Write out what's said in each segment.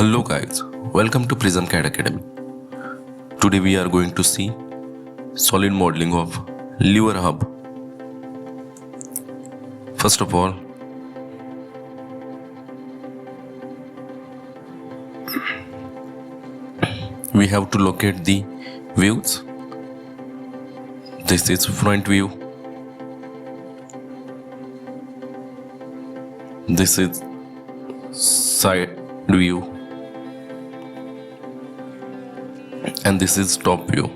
Hello guys, welcome to Prism CAD Academy. Today we are going to see solid modeling of lever hub. First of all, we have to locate the views. This is front view. This is side view. And this is top view.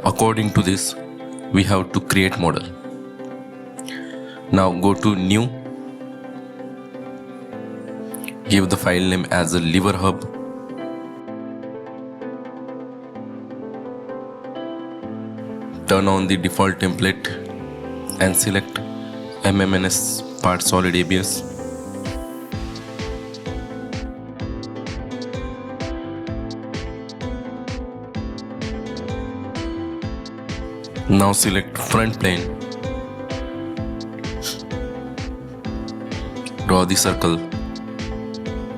According to this, we have to create model. Now go to new, give the file name as a lever hub, turn on the default template and select MMNS part solid ABS. Now select front plane, draw the circle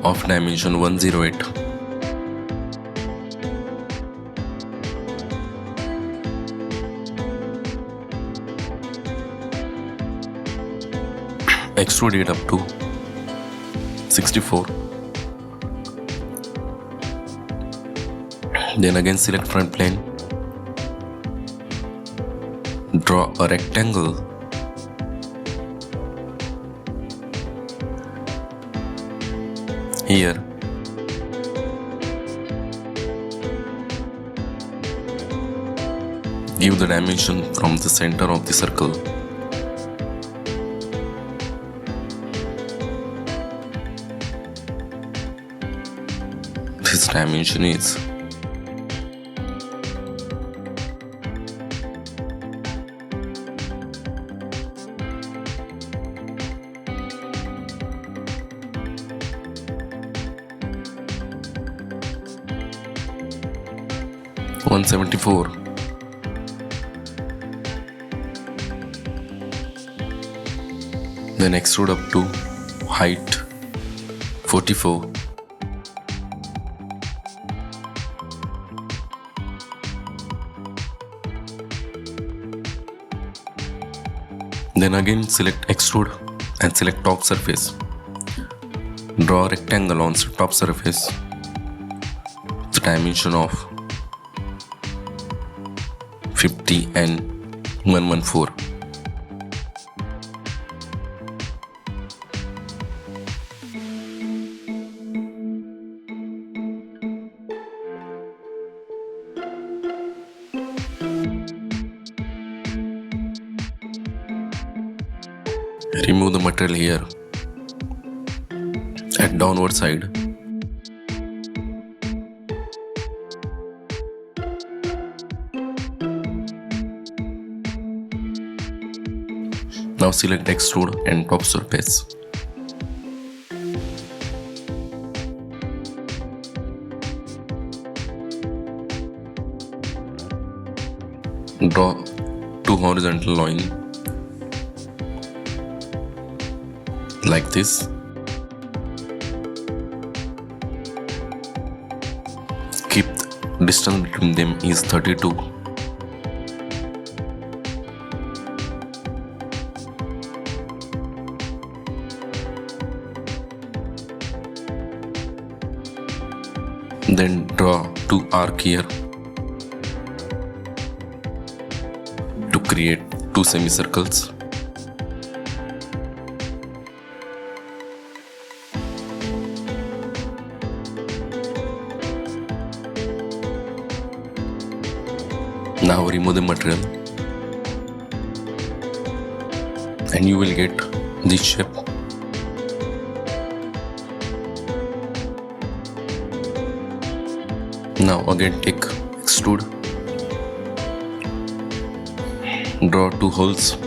of dimension 108. Extrude it up to 64. Then again select front plane. Draw a rectangle here. Give the dimension from the center of the circle. This dimension is 174. Then extrude up to height 44. Then again select extrude and select top surface. Draw a rectangle on top surface. The dimension of 50 and 114. Remove the material here at downward side. Now select extrude and top surface. Draw two horizontal lines like this. Keep the distance between them is 32. Then draw two arcs here to create two semicircles. Now remove the material and you will get this shape. Now again take extrude, draw two holes,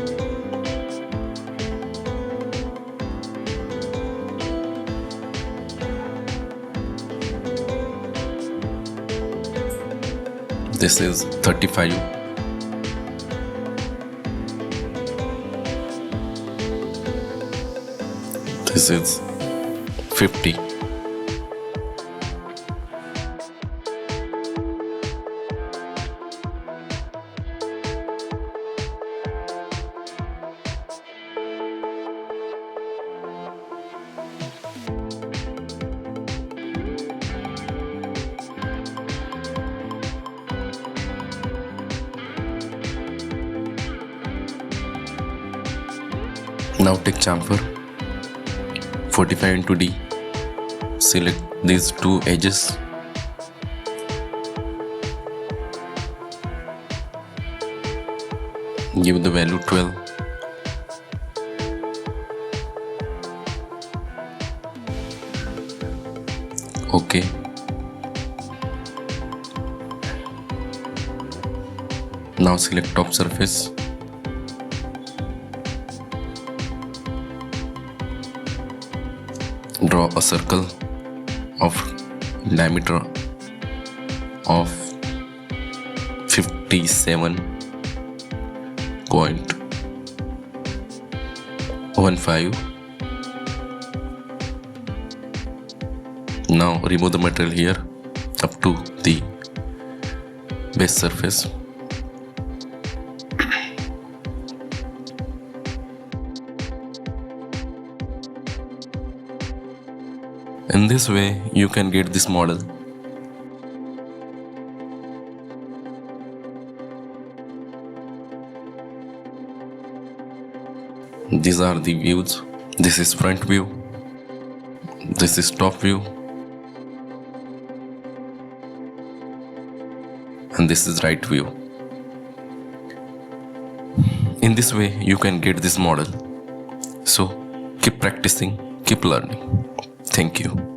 this is 35. This is 50. Now take chamfer, 45 into D, select these two edges, give the value 12, OK. Now select top surface, draw a circle of diameter of 57.15. Now remove the material here up to the base surface. In this way, you can get this model. These are the views. This is front view. This is top view. And this is right view. In this way, you can get this model. So, keep practicing, keep learning. Thank you.